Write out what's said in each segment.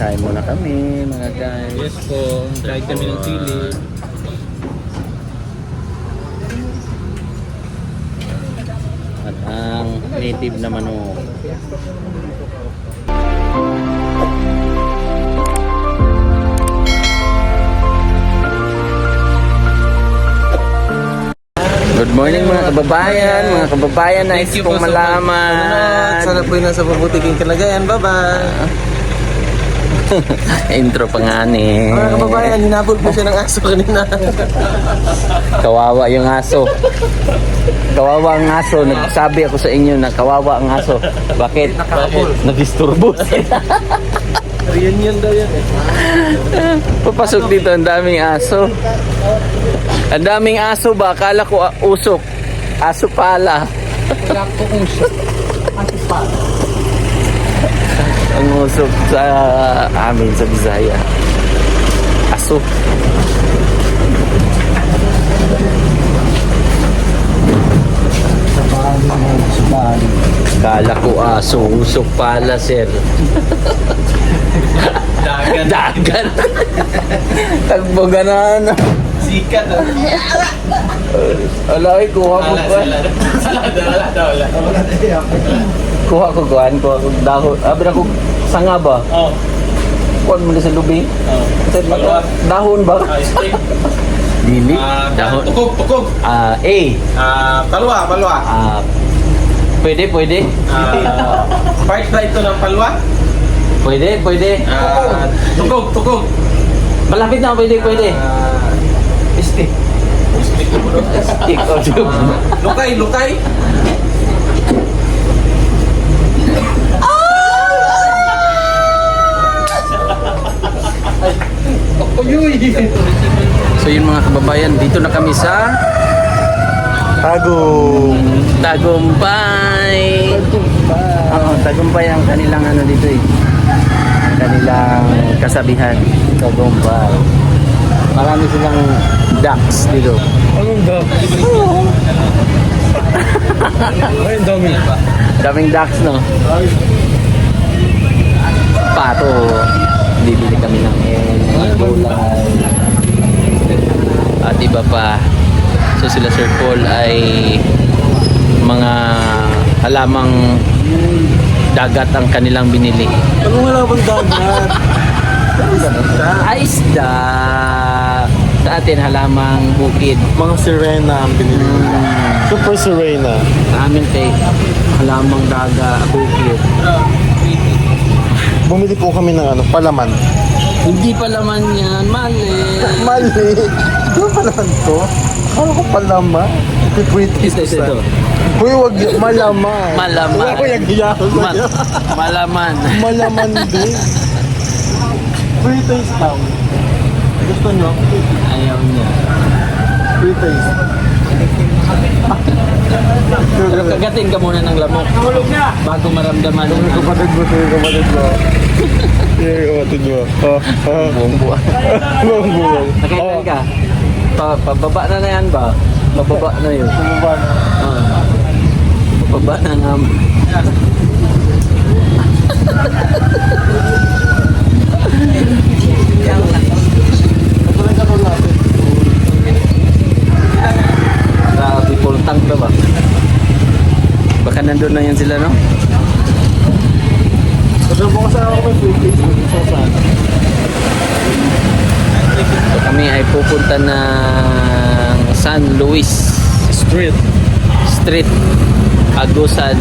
Kain muna kami mga guys. Yes po, kahit kami ng sili. At ang native na manok. Good morning mga kababayan, nais Thank you kong po sa malaman. Sana po yun nasa pabuting kalagayan. Bye-bye! Intro pa nga ni. Mga kababayan, hinabol po siya ng aso kanina. Kawawa yung aso. Kawawa ang aso. Nagsabi ako sa inyo na kawawa ang aso. Bakit? Nag-disturbo. Reunion daw yan eh. Papasok dito, ang daming aso. Ang daming aso ba? Akala ko usok. Aso pala. Wala ko usok. Aso pala. Ang usok sa amin sa Bisaya. Aso. Akala ko aso. Usok pala, sir. Dagan. Dagan. Tagbo ganan. Sikat. Alay, kuha ko pa. Wala. Kuha ko kuhan. Kuha ko dahon. Abi na ko sanga ba? Oh. Kuhan mo na sa lubi. Kasi Palwa. dahon ba? Steak. Dili. Dahon. Tukog. A. Palwa. Pwede. Part ba ito ng palwa? Pwede. Tukog. Malapit na, pwede. Steak. Stick o tube. Lukay. So yun mga kababayan, dito na kami sa Tagumpay. Tagumpay ang kanilang ano dito eh. Kanilang kasabihan. Tagumpay. Marami silang ducks dito. Anong dog? Ay, dami. Daming ducks, no? Pato. Bibili kami ng gulay. At iba pa. So sila Sir Paul ay mga halamang dagat ang kanilang binili. Anong halabang dagat? Isda. Sa atin halamang bukid. Mga sirena ang binili. Super sirena. Sa amin kay halamang daga, bukid. Bumili po kami ng palaman. Hindi pa laman yan, mali. Mali. Di ba palaman to? Ano ko palaman? Ito. Uy, wag malaman. Malaman. Wala ko yung giya ko sa'yo. Malaman. Malaman din. Free taste daw. Gusto nyo? Ayaw niya. Free taste. Pero kagatin ka muna ng lamok. Bago maramdaman. Kapatid mo. Kapatid mo. Buong buwan. Buong buwan. Nakailan ka? Pababa na yan ba? Pababa na yun. Pababa na nga. Grabe, full tank ba ba? Baka nandun na yan sila, no? Kasi po kasi ako may free taste. So kami ay pupunta ng San Luis Street. Agusan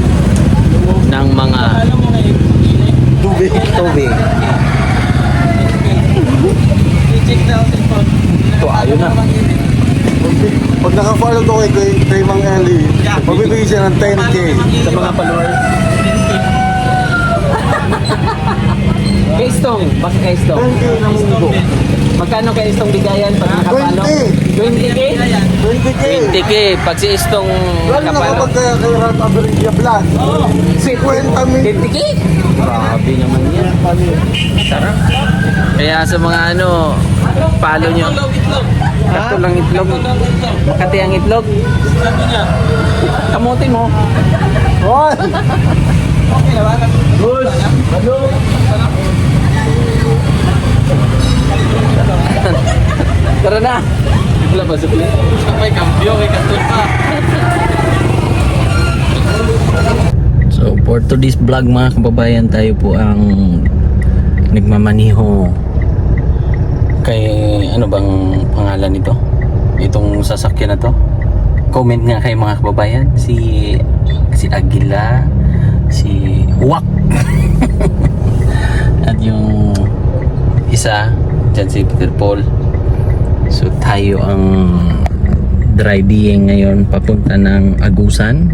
ng mga Tubig. Ito, ayun na. Pag naka-follow to kay Mang Eli, mabibigay siya ng 10K sa mga followers. Kaistong, baka kaistong. 10K na munggo. Magkano kaistong bigayan pag nakapalo? 20K? 20K. 20K. Pag si istong Lalo na nakapalo. kapag kay Rat Averilla Plan. 50 mil. 20K? Grabe naman yan. Sarap. Kaya sa mga palo nyo. Sakto lang itlog. Makati ang itlog. Kamutin mo. Hoy! Good! Ano? Tara na! Wala ba sukli? May kampyo, may katun pa. So for today's vlog mga kababayan, tayo po ang nagmamaniho kay ano bang pangalan nito? Itong sasakyan na to. Comment nga kay mga kababayan, si Aguila, si Wak. At yung isa dyan si Peter Paul. So tayo ang driving ngayon papunta ng Agusan.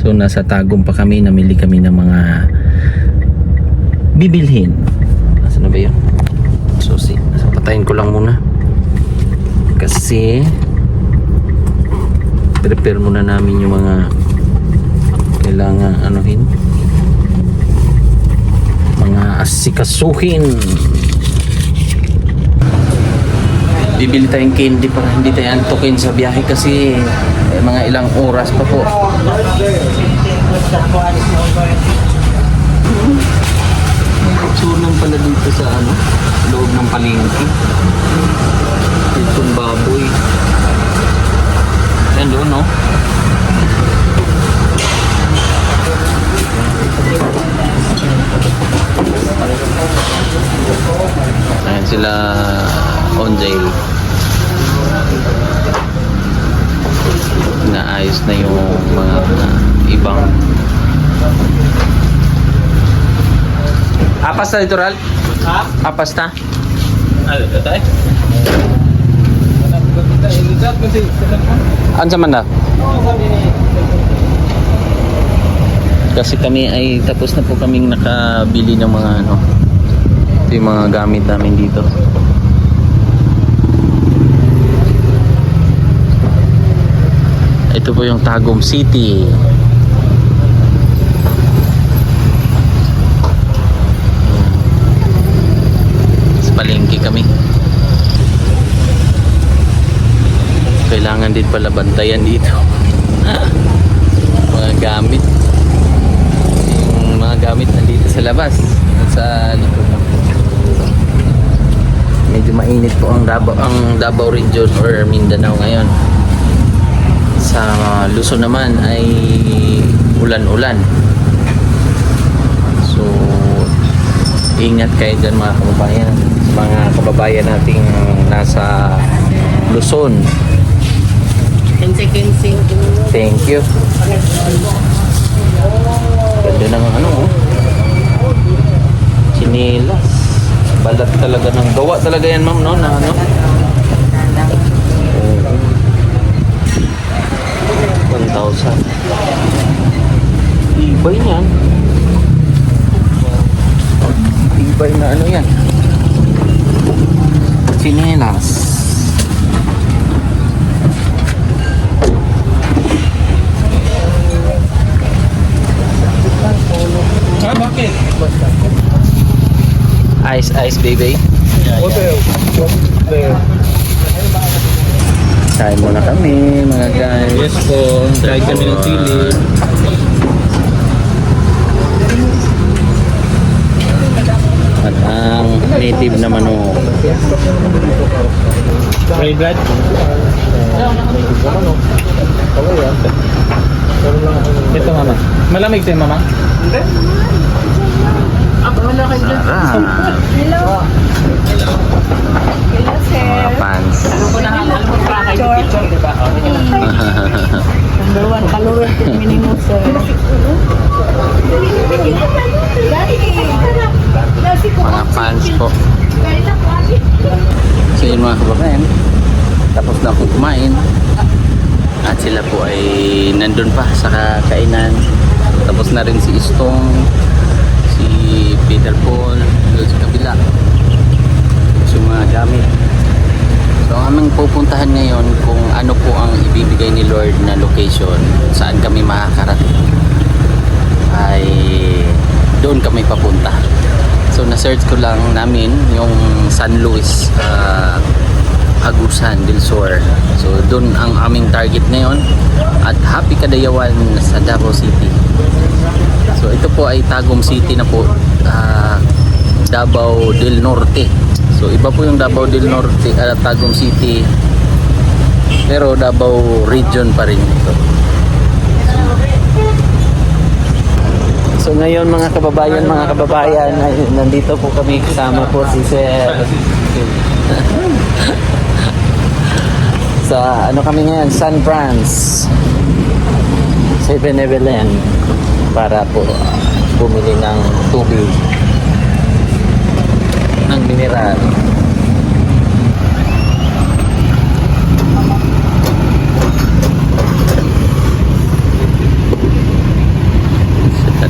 So nasa Tagum pa kami, namili kami ng mga bibilhin. Nasaan na ba yun? So patayin ko lang muna kasi prepare muna namin yung mga kailangan anuhin, mga asikasuhin. Bibili tayong candy para hindi tayo antukin sa biyahe kasi mga ilang oras pa po. Sunan pala dito sa loob ng palengke. Itong baboy. Yan doon, no? Ayan sila on jail. Naayos na yung mga ibang apas na dito, Ral? Ha? Apas na? Ano ito tayo? Ano sa man na? Kasi kami ay tapos na po kaming nakabili ng mga ito yung mga gamit namin dito. Ito po yung Tagum City. Sa palengke kami. Kailangan din pala bantayan dito. Mga gamit. Yung mga gamit nandito sa labas at sa likod. Medyo mainit po ang Davao region or Mindanao ngayon. Sa Luzon naman ay ulan-ulan. So ingat kayo dyan mga kababayan. Mga kababayan nating nasa Luzon. Thank you. Ganda ng chinelas. Balat talaga ng gawa talaga yan, ma'am, no? Na 1,000. Ibay niyan. Ibay na yan. Chinelas. Bakit? Ice baby. Kain muna kami mga guys. Yes po. Kain kami ng sili. At ang native na manok. Fried bread? Ito mama. Malamig sa'yo mama? Hindi. Sarap. Hello. Hello, sir. Mga pants. Number one, kalorot minimum, sir. Mga pants po. So yun mga kababayan, tapos na akong kumain at sila po ay nandun pa sa kainan. Tapos na rin si Istong, si Peter Paul, doon sa kabila. So mga gamit. So ang aming pupuntahan ngayon kung ano po ang ibibigay ni Lord na location, saan kami makakarating, ay doon kami papunta. So na-search ko lang namin yung San Luis, Agusan del Sur. So doon ang aming target ngayon at happy kadayawan sa Davao City. So ito po ay Tagum City na po, Davao del Norte. So iba po yung Davao del Norte, Tagum City. Pero Davao region pa rin ito. So ngayon mga kababayan, ay nandito po kami kasama po si Sir. Sa ano kami ngayon, San Franz 7-Eleven para po bumili ng tubig ng mineral.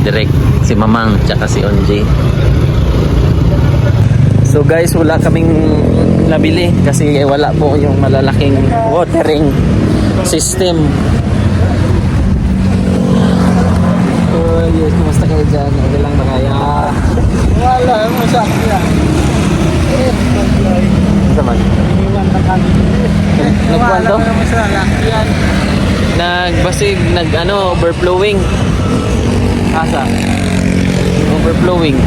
Direct si Mamang tsaka si Onji. So guys, wala kaming nabili kasi wala po yung malalaking watering system. So yes, kumusta kayo dyan? Okay lang ba kaya? Wala, masakit yan. Saman? Nagkwento? Nagbasig, overflowing. Asa? Overflowing.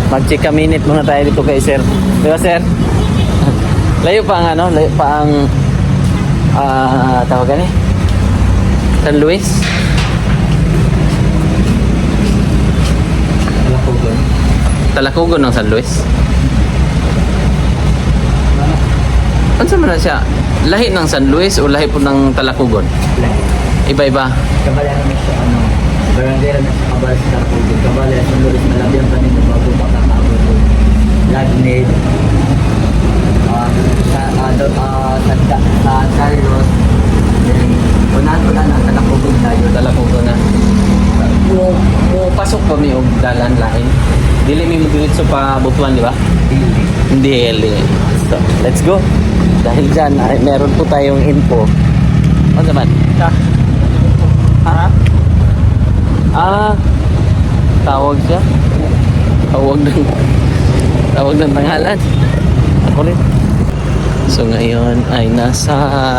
Mag-check a minute muna tayo dito kay sir. Di ba sir? Layo pa ang tawagan eh? San Luis? Talakugon ng San Luis? Ano sa na siya? Lahi ng San Luis o lahi po ng Talakugon? Iba-iba? Kabala namin siya, barangay namin sa Kabala sa Tarpugod. Kabala sa Luris, malabyan pa nito bago makakabot. Lagnid, sa Carlos, then una na, Talakugod tayo. Talakugon na. Pasok pa may og dalan lain. Dili may diretso pa Butuan, di ba? Hindi. So, let's go. Dahil dyan, ay, meron po tayong info. Ano naman? Ha? Tawag siya. Tawag ng pangalan. Ako rin. So ngayon ay nasa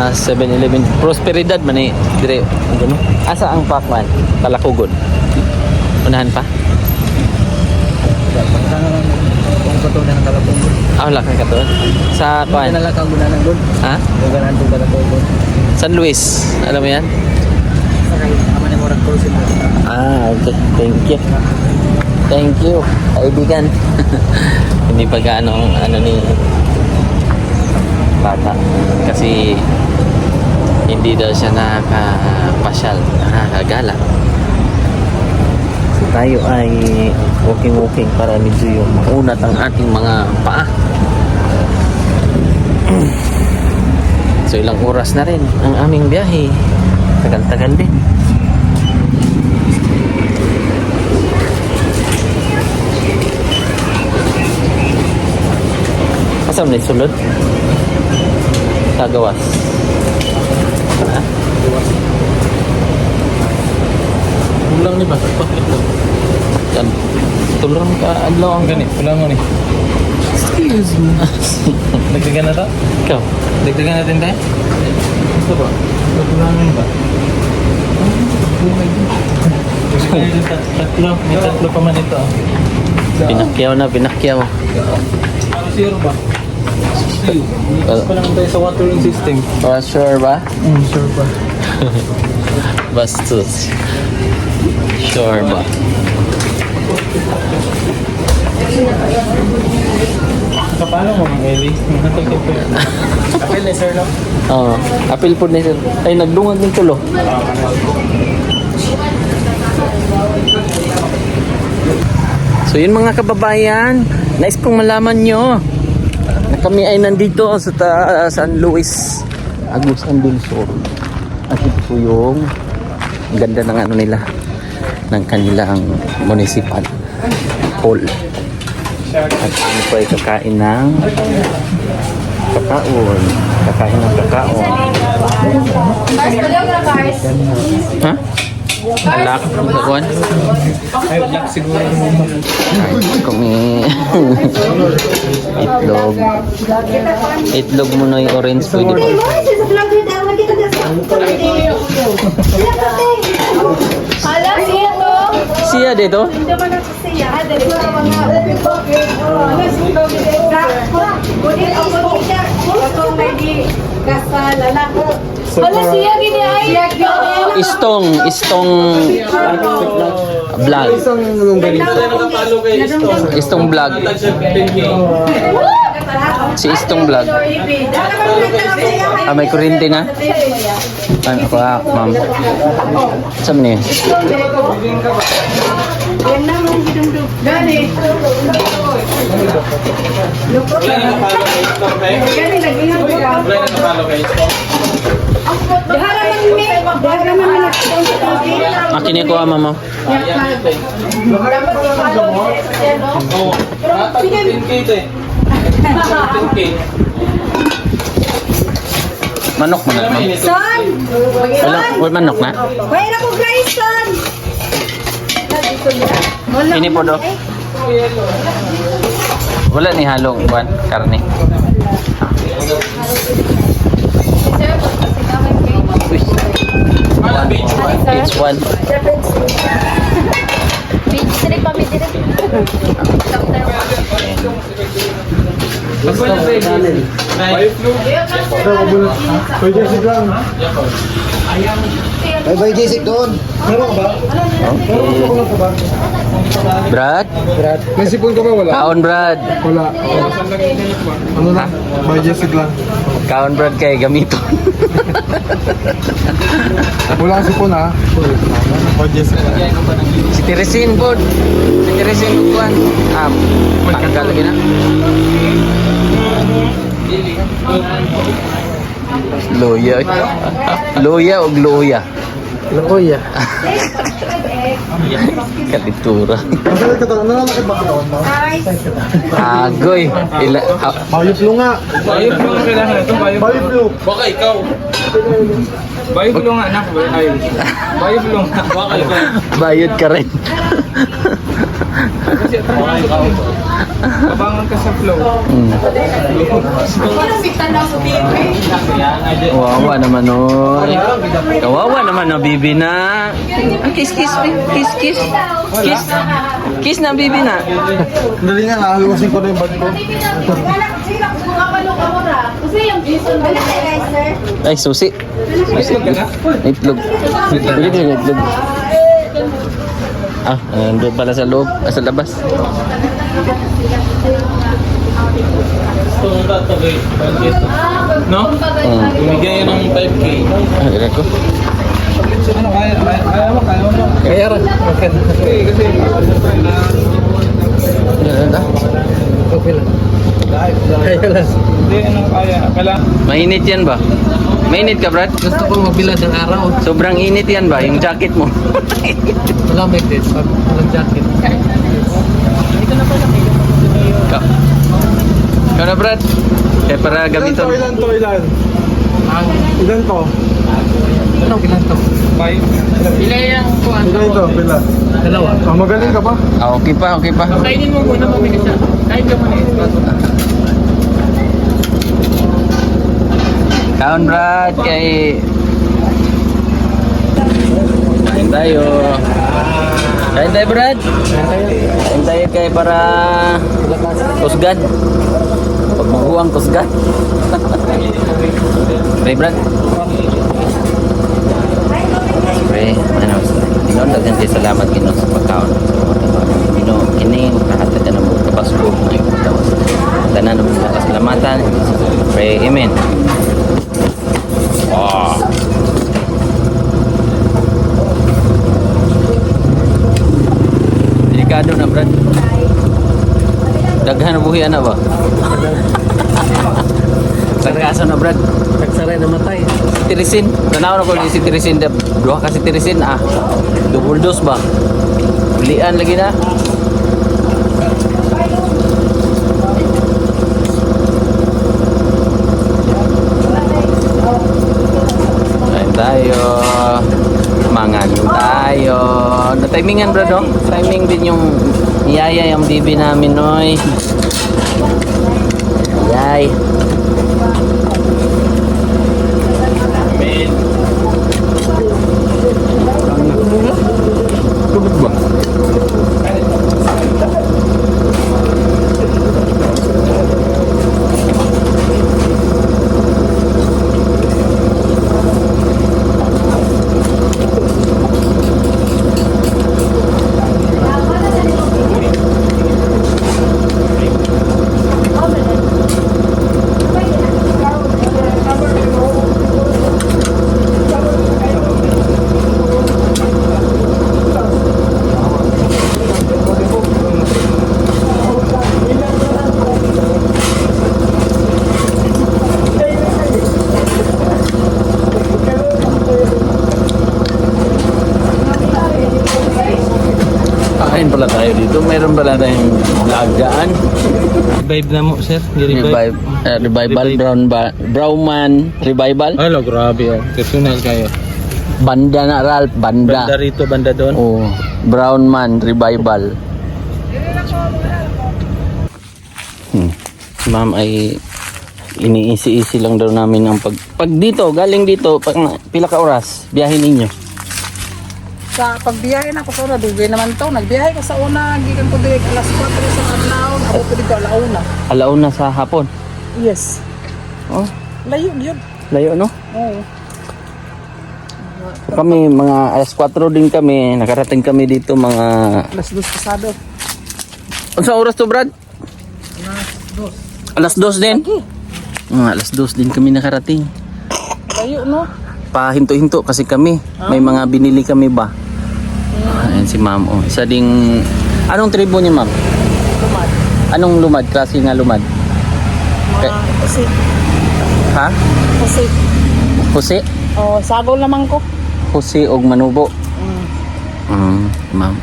7-Eleven. Prosperidad man eh. Dire, ano? Asa ang Pacman? Talakugon. Unahan pa? Kung patunan ng Talakugod. Wala kang katon. Sa kuan? Kung kang guna ng doon. Ha? Kung ganaan itong Talakugod. San Luis. Alam mo yan? Naman yung murag call center. Okay. Thank you. Thank you, kaibigan. Hindi pa gaano ni bata. Kasi hindi daw siya nakakapasyal, nakakagala. So tayo ay walking para medyo yung maunat ang ating mga paa. So ilang oras na rin ang aming biyahe. Tagal-tagal din. Kasama na sulod? Tagawas. Ha? Ulang ni ba? Bakit ito? Yan. Tulong ka. Adlaw ang Ganit, ulang mo ni. Excuse me. Nagdagan na ito? Ikaw. Dagdagan natin tayo? Gusto ba? Ulang ba? Tatlo. May tatlo pa man ito. Pinakyaw na, pinakyaw. Sure ba? Pa lang tayo sa watering system. Sure ba? Sure ba? Bastos. Sure ba? Paano mo, Ellie? Apel ni sir, no? Oo. Apil po ni sir. Ay, nagdungag ng tulo. So yun mga kababayan, nais kong malaman nyo na kami ay nandito sa San Luis, Agusan del Sur. At ito po yung ganda ng ano nila, ng kanilang municipal hall. At kami po ay kakain ng kakaon. Ha? Alak, kakuan? Ay, black siguro. Kami itlog. Itlog mo na yung orange pwede po. Hala, siya to. siya dito? Hindi man ako siya. Dali ko mga Kunin ako siya. Ako may di kasalala. Wala siya gini ay. Istong vlog. Isang longganisa. Istong vlog. Si Istong vlog. Ah, may kuryente na? Ano ko ma'am? Saan niya? Yan na mong gidumdum. Gani. Gani nagingam ko ka. Dahara man mi. Dahara man nag-sponsor. Makini ko mama. Manok mo na. Ma'am. Son! Wala manok na. Wala ko guys, son! Ini po do. Wala ni halong kuan karne. Uy. It's one. Beach trip kami dire. Pwede si Gang. Bye-bye, Jessic doon. Meron ba? Meron ka ba? Brad, May sipon ka ba? Wala. kaon Brad. Wala. Ano na? Bye, Jessic lang. Kaon Brad kay gamito. Wala kang sipon ha? Bye, Jessic lang. Si Teresin po. Si Teresin po kuan. Tanggal lagi na. Loya. Loya o gloya? Loya. Kalitura. Masakit ka talaga. Nananakit ba katawan mo? Agoy. Bayot flu nga. Bayog flu ang kailangan ito, bayog Bayot flu. Baka ikaw. Bayog flu nga, anak. Bayog flu nga. Baka ikaw. Bayad ka rin. Kasi trabaho ka. Kabangon ka sa flow. Kawawa naman oy. Kawawa naman na bibi na. Kiss kiss kiss kiss. Kiss. Kiss na bibi na. Dali nga, nakaluwasin ko na yung bag ko. Ay susi. Islog ka na? Itlog. Bili ko ng itlog. Nandun pala sa loob, sa labas. No? Bumigay ng 5K. Ganyan ko. Ano, kaya mo? Kaya rin. Kasi, Ganyan na. okay lang. Hindi, ano kaya? Kailangan. Mainit yan ba? Mainit ka, Brad? Gusto ko magbilad ng araw. Sobrang init yan ba? Yung jacket mo. Wala may this. Walang jacket. Ikaw. Ikaw na, Brad. Kaya para gamiton. Ilan to? Ilan to? Anong bilan to? Bye. Ilan to? Pila? Dalawa. Magaling ka pa? Okay pa, okay pa. Kainin mo muna, mamigas siya. Kain ka muna. Kaon, Brad. Kay... Kain tayo. Kain tayo, Brad. Kain tayo kay para... Kusgad. Pagmaguang kusgad. Pre, Brad. Pre, ano, Ginoon, dagan kayo salamat Ginoon sa pagkaon. Ginoon, kini, makahatag ka na mo kapasko. Tanan na mo kasalamatan. Pre, amen. Oh. Delikado na, Brad. Daghan na buhi na ba? Sarkaso na, Brad. Nagsaray na matay. Tirisin. Tanaw na ko si Tirisin. Duha ka si Tirisin. Double dose ba? Ulian lagi na. Kain tayo. Mangan tayo. Na-timingan, bro, no? Timing din yung yaya yung bibi namin, noy. Yay. Tubig ba? Dito mayroon pala tayong lagaan. Revive na mo, sir. Revival, Browman Revival. Hello, grabe oh. Personal kayo. Banda na Ralph, banda. Banda rito, banda doon. Oh, Brownman Revival. Ma'am ay iniisi-isi lang daw namin ang pag dito, galing dito, pila ka oras biyahe ninyo? Sa pagbiyahe na ko sa una, dugay naman to. Nagbiyahe ka sa una, gikan ko direk alas 4 sa adlaw, ako ko dito alauna. Alauna sa hapon. Yes. Oh, Layo yun. layo no? Oo. Kami mga alas 4 din kami, nakarating kami dito mga Alas 2 pasado. Unsa oras to, Brad? Alas 2 din. Alas 2 din kami nakarating. Layo no? Pahinto-hinto kasi kami. May mga binili kami ba? Ayan si ma'am. Oh. Isa ding... Anong tribo niya, ma'am? Lumad. Anong lumad? Klase nga lumad? Mga kasi. Ha? Kasi. Jose? Oh, sagol naman ko. Jose og Manubo. Ma'am.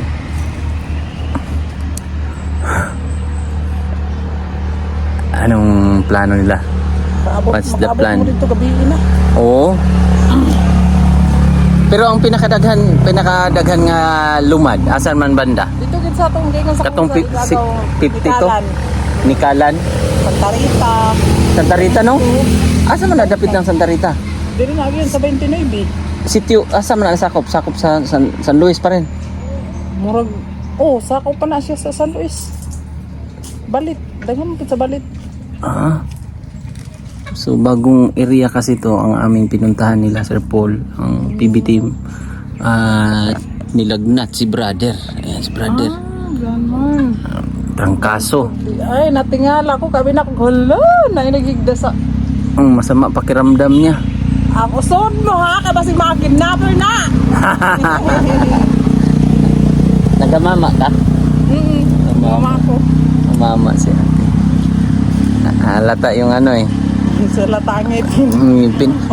Anong plano nila? What's the plan? Mo dito gabi na. Oo. Pero ang pinakadaghan nga lumad, asan man banda? Dito gid sa atong gingon sa Katong 50 to? Nikalan. Nikalan? Pantarita. Santa Rita, no? Asa man nadapit ng Santa Rita? Dili na yun sa 29. Sitio, asa man sakop? Sakop sa San Luis pa rin. Murag, oh, sakaw pa na siya sa San Luis. Balit. Daghan mo sa balit. Ah. So bagong area kasi to ang aming pinuntahan nila Sir Paul, ang PB team. Nilagnat si brother. Ayan si brother. Ganon. Trangkaso. Ay, natingala ko. Kami na ko, hala, nainagigda sa... Ang masama pakiramdam niya. Ako, son mo ha, ka basi mga kidnapper na! Nagamama ka? Mama ko. Mama siya. Halata yung ano eh. Sila tangit.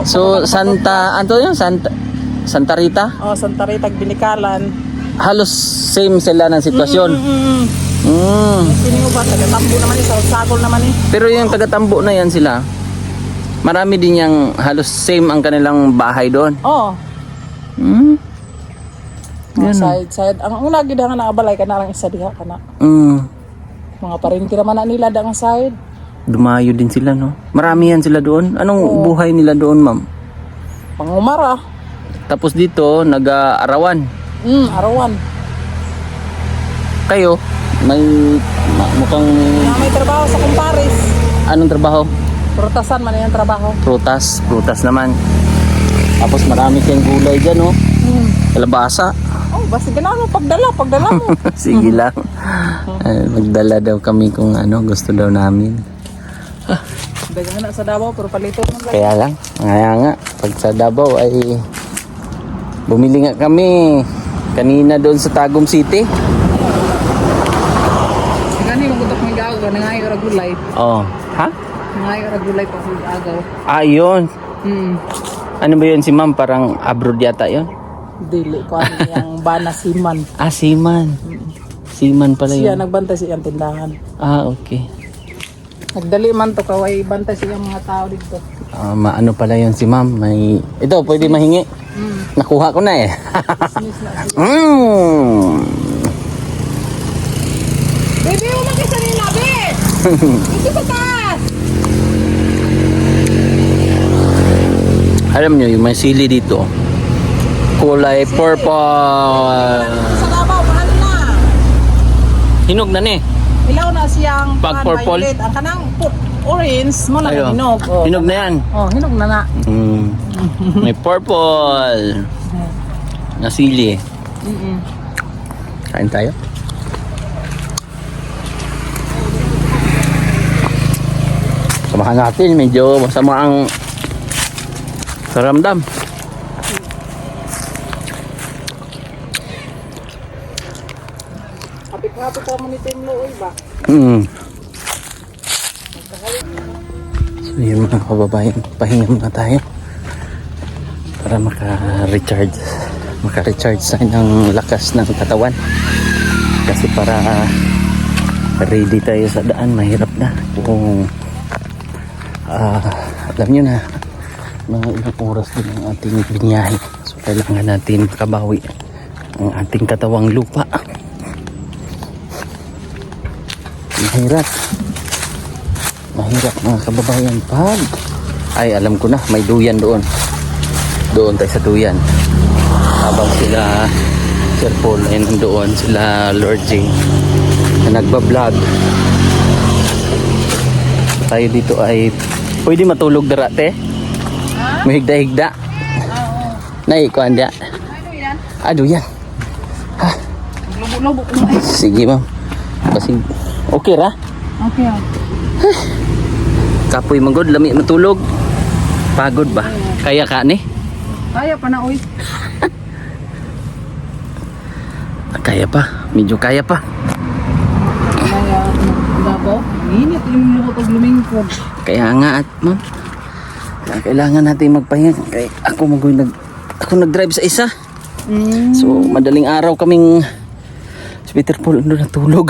So Santa, ano yun? Santa Rita? Oh, Santa Rita, Binikalan. Halos same sila ng sitwasyon. Sino ba? Taga-tambo naman sa sagol naman eh. Pero yung taga-Tambo na yan sila, marami din yung halos same ang kanilang bahay doon. Oh. Hmm? Side. Ang una gid nga naabalay ka na lang isa diha kana. Mga parinti naman na nila dang side. Dumayo din sila, no? Marami yan sila doon. Anong buhay nila doon, ma'am? Pangumara. Tapos dito, nag-aarawan. Arawan. Kayo, may mukhang... Na may trabaho sa kumpares. Anong trabaho? Prutasan man yung trabaho. Prutas naman. Tapos marami kayong gulay dyan, no? Kalabasa. Oh, basta ganahan mo pagdala mo. Sige lang. Magdala daw kami kung ano, gusto daw namin. Dagan na sa Davao pero palito man lang. Kaya lang, nga, pag sa Davao ay bumili nga kami kanina doon sa Tagum City. Gani mo gutok may agaw nangayo ra gulay. Oh, ha? Nangayo ra gulay pa sa agaw. Ayun. Ano ba yun si ma'am? Parang abroad yata yun? Dili ko ano yang bana siman. Seaman. Seaman pala Siya yun. nagbantay sa iyang tindahan. Okay. Nagdali man to kaway bantay sa iyang mga tao dito. Maano pala yun si ma'am? Ito, pwede mahingi. Nakuha ko na eh. Business na siya. Baby, umang kisa nila, bet! Ito sa taas! Alam nyo, yung may sili dito, kulay purple. Sa Davao, mahal na. Hinog na ni. Ilaw na siyang Pag purple? violet. Ang kanang orange mo na Ayo. hinog. Oh, Hinog na yan. Oh, hinog na na. May purple. Na sili. Kain tayo. Samahan natin, medyo masama ang karamdam. Kapit-kapit ka mo nito yung looy ba? So yun mga kababayan, pahinga muna tayo para maka-recharge ng lakas ng katawan. Kasi para ready tayo sa daan, mahirap na kung alam nyo na mga ilang oras din ang ating binyahe. So kailangan natin makabawi ang ating katawang lupa. Mahirap mga kababayan. Pag ay alam ko na, may duyan doon tayo sa duyan. Habang sila Sir Paul ay nandoon, sila Lord J na nagbablog, tayo dito ay pwede matulog darate. May higda-higda. Naikuan dia. Aduh yan. Ha? Lubok-lubok mo eh. Sige ma'am. Kasi okay ra. Okay. Kapoy magod, lami matulog. Pagod ba? Kaya ka ni? Kaya pa na, uy. Kaya pa. Medyo kaya pa. Kaya, Davao. Init yung lubot og lumingkod. Kaya nga at ma'am. Kailangan natin magpahinga. Kaya ako nag-drive sa isa. So madaling araw kaming si Peter Paul natulog.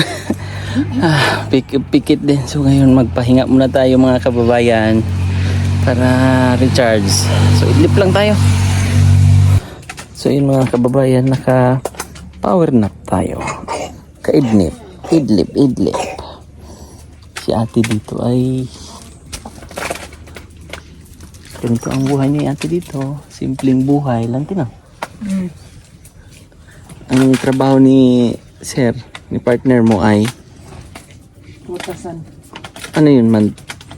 Pikit din. So ngayon magpahinga muna tayo mga kababayan para recharge. So idlip lang tayo. So yun mga kababayan, naka power nap tayo. Kaidlip. Idlip. Si ate dito ay ganito ang buhay niya ate dito. Simpleng buhay lang tinaw. Ang trabaho ni sir, ni partner mo ay Putasan. ano yun,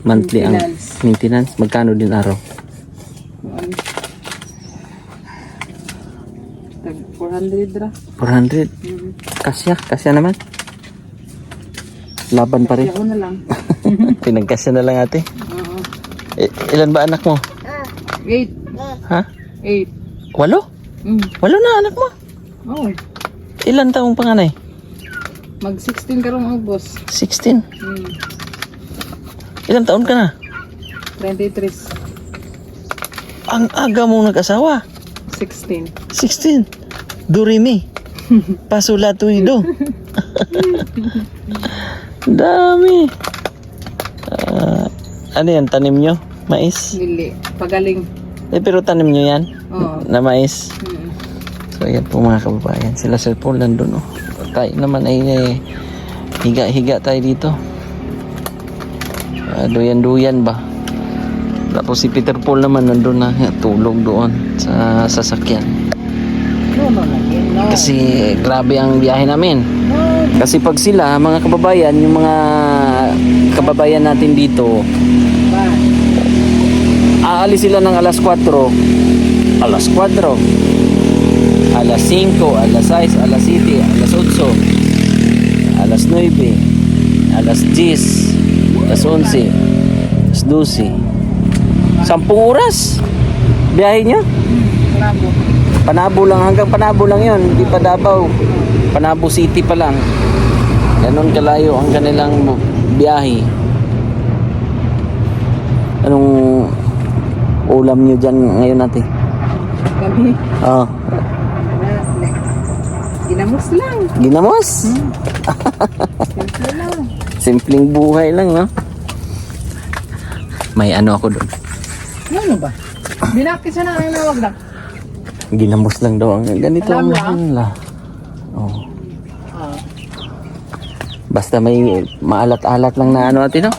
monthly ang Maintenance. maintenance? Magkano din araw? Tag 400 ra. 400? Kasya naman. Laban pa rin. Kaya na lang. Pinagkasya na lang ate. Ilan ba anak mo? 8. Ha? 8. 8? 8 na anak mo? Oh. Ilan taong panganay? Mag 16 karong August. 16. Ilan taon ka na? 23. Ang aga mong nag-asawa. 16. 16. Durimi. Pasula tuido. Dami. Ano yan, tanim nyo? Mais? Dili. Pagaling. Pero tanim nyo yan? Oo. Na mais? So yan po mga kababayan. Sila Sir Paul nandun. Tayo naman ay higa-higa tayo dito. Duyan-duyan ba? Tapos si Peter Paul naman nandun na tulog doon sa sasakyan. No. Kasi grabe ang biyahe namin. Kasi pag sila, mga kababayan, yung mga kababayan natin dito, aalis sila ng alas 4, alas 4, alas 5, alas 6, alas 7, alas 8, alas 9, alas 10, alas 11, alas 12, 10 oras biyahe nyo. Panabo lang, hanggang Panabo lang yun, hindi pa Davao. Panabo City pa lang. Ganon kalayo ang kanilang biyahe. Anong ulam nyo dyan ngayon natin? Kami. Oo. Ginamos lang. Ginamos? Simple lang. Simpleng buhay lang, no? May ano ako doon. Ano ba? Binakit siya na ang nawag na. Ginamos lang daw. Ganito ang Alam mahal nila. Oh. Ah. Basta may maalat-alat lang na ano natin, no?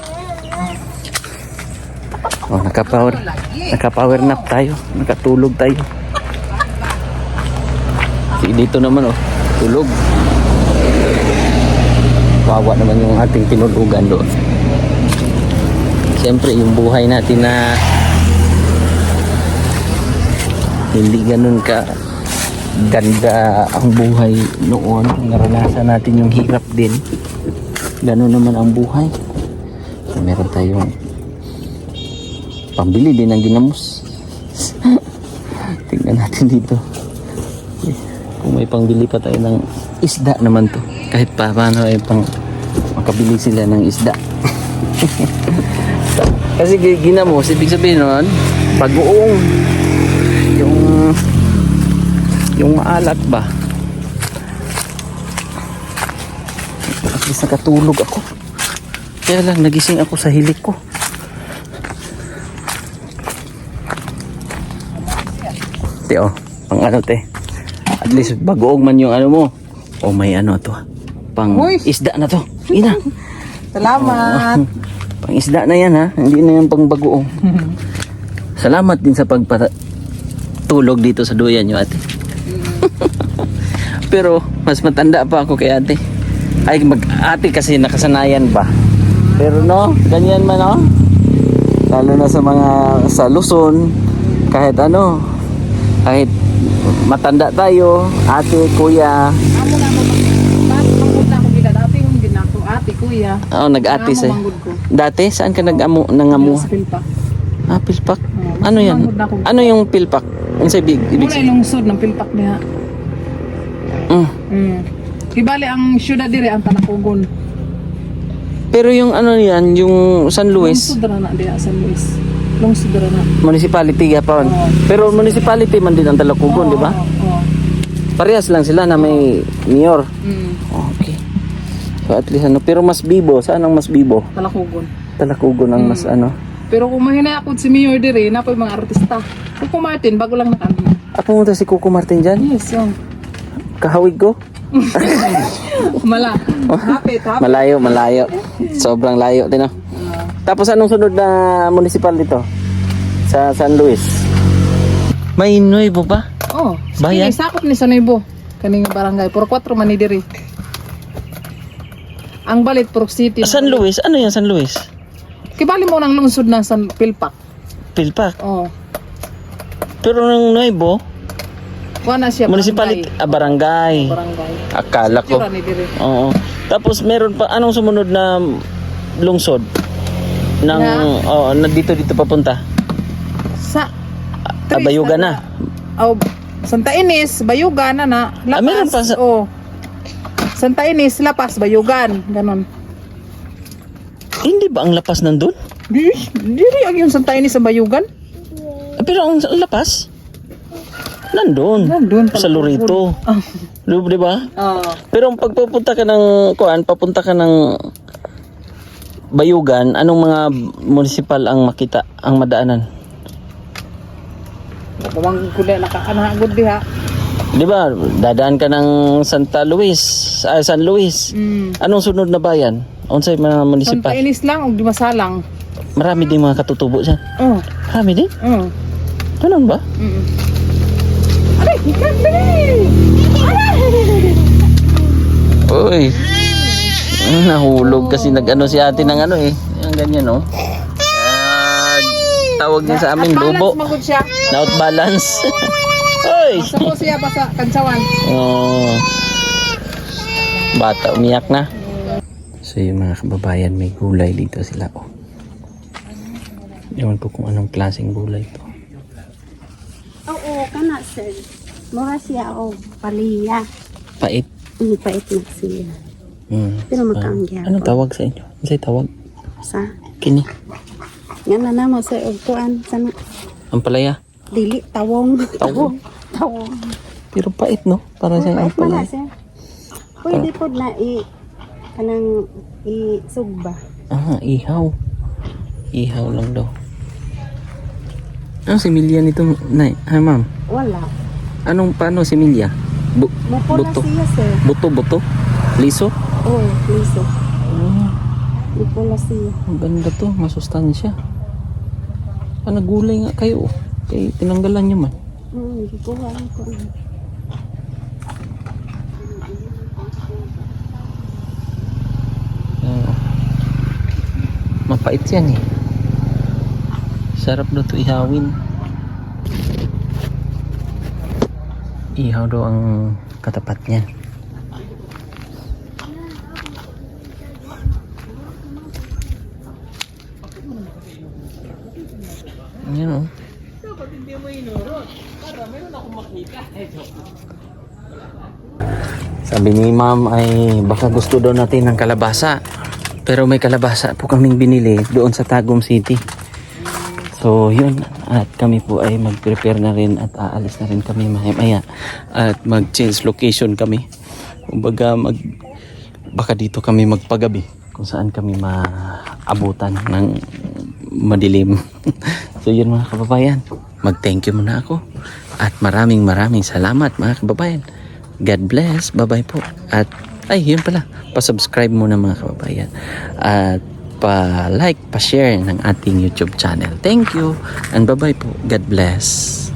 Oh, naka-power nap tayo. Nakatulog tayo. Dito naman, oh. Tulog. Wawa naman yung ating tinulugan doon. Siyempre, yung buhay natin na hindi ganun ka ganda ang buhay noon. Naranasan natin yung hirap din. Ganun naman ang buhay. So, meron tayong pambili din ng ginamos. Tingnan natin dito. Kung may pangbili pa tayo ng isda naman to. Kahit pa paano ay pang makabili sila ng isda. Kasi ginamos, ibig sabihin nun, bagoong. Yung maalat ba? least nakatulog ako. Kaya lang, nagising ako sa hilik ko. Te, oh. Pang ano, te. At least, bagoong man yung ano mo. Oh, may ano to. Pang Uy. isda na to. Ina. Salamat. Pang isda na yan, ha. Hindi na yan pang bagoong. Salamat din sa pagpatulog dito sa duyan nyo, ate. Pero, mas matanda pa ako kay ate. Ay, ate kasi nakasanayan pa. Pero no, ganyan man, no? Lalo na sa mga sa Luzon, kahit ano, kahit matanda tayo, ate, kuya. Amo na mo. Bakit manggod na ako gila dati yung ginako ate kuya. Oh, nag-ate Amo sa. manggod ko. Dati saan ka nangamu? Sa pilpa. Ah, pilpak. Oh, Ano yan? manggod na ako. Ano yung pilpak? Ano sa ibig Muna sabihin? ilungsod ng pilpak niya. Kibali ang syudad dire ang Talakugon. Pero yung ano yan, yung San Luis, Lungsod ra na diha San Luis. Lungsod ra na. municipality gapon. Oo. Pero municipality man din ang Talakugon, di ba? Oo. Parehas lang sila na may mayor. Okay. So at least ano, pero mas bibo, saan ang mas bibo? Talakugon. Talakugon ang mas ano. Pero kung mahinay ako si Mayor dire, na po yung mga artista. Kuko Martin, bago lang nakami. Pumunta si Coco Martin dyan? Yes, yun. Kahawig ko? Mala. Hapit. Malayo. Sobrang layo din, no? Tapos anong sunod na municipal dito? Sa San Luis? May Nuevo ba? Oh, Bayan? sakop ni Sanoybo. Kaning barangay. Puro 4 man ni diri. Ang balit Purok City. San Luis? Ano yan San Luis? Kibali mo nang lungsod ng San Pilpak. Pilpak. Oh. Pero ng Nuevo, Kuha siya municipality, barangay. Barangay. Akala ko. Sura ni diri. Oo. Tapos meron pa, anong sumunod na lungsod? Ng, na dito papunta? Sa Bayugan na. Oh, Santa Ines, Bayugan na. Lapas. meron pa sa- Oh. Santa Ines, Lapas, Bayugan, ganon. Hindi ba ang lapas nandun? Diri ang yung Santa Ines sa Bayugan. Pero ang lapas, nandun. Nandun, Sa Lorito. Di ba? Oh. Pero pag papunta ka ng papunta ka ng Bayugan, anong mga municipal ang makita, ang madaanan? Bawang kuda nakaanagod diha. Di ba? Dadaan ka ng San Luis. Anong sunod na bayan? Unsay mga Santa municipal? Ines lang og Dimasalang. Marami din mga katutubo dyan. Oh. Marami din? Oh. Ganun ba? Aray, ikan dali. Uy. Nahulog kasi nag-ano si ate ng ano eh. Yung ganyan, no? Tawag niya sa amin, lubo. Magod siya. Out balance. Uy! Masamo siya pa sa kansawan. Oh. Bata, umiyak na. So yung mga kababayan, may gulay dito sila. Oh. Ewan ko kung anong klaseng gulay to. Oo, kana sir. Mura siya o paliya. Pait. Pait na siya. Pero Ah, makaanggyan. anong tawag sa inyo? Ano tawag? Sa Kini. nga na namo sa upuan sana Ang palaya. dili tawong. Tawong. Tawong. Pero pait, no? Para sa ang Pait man na palaya. sir. Pwede po na kanang isugba. Ah, ihaw. Ihaw lang daw. Anong similya nito, Nay? Ay, ma'am. Wala. Paano similya? Mapula Buto. siya sir. Buto? Liso? Oo, liso. Oh, Mapula siya. ang ganda to. Masustansya. Nagulay nga kayo. Kaya tinanggalan nyo man. Gikuha ko. Oo. Mapait yan eh. Sarap daw to ihawin. Ihaw daw ang katapat niyan. Ayan o. Sabi ni ma'am ay baka gusto daw natin ng kalabasa. Pero may kalabasa po kaming binili doon sa Tagum City. So yun, at kami po ay mag-prepare na rin at aalis na rin kami maya-maya. At mag-change location kami. Kumbaga baka dito kami magpagabi kung saan kami maabutan ng madilim. So yun mga kababayan, mag-thank you muna ako at maraming salamat mga kababayan. God bless, bye-bye po. At ay yun pala, pa-subscribe muna mga kababayan at pa-like, pa-share ng ating YouTube channel. Thank you and bye-bye po. God bless.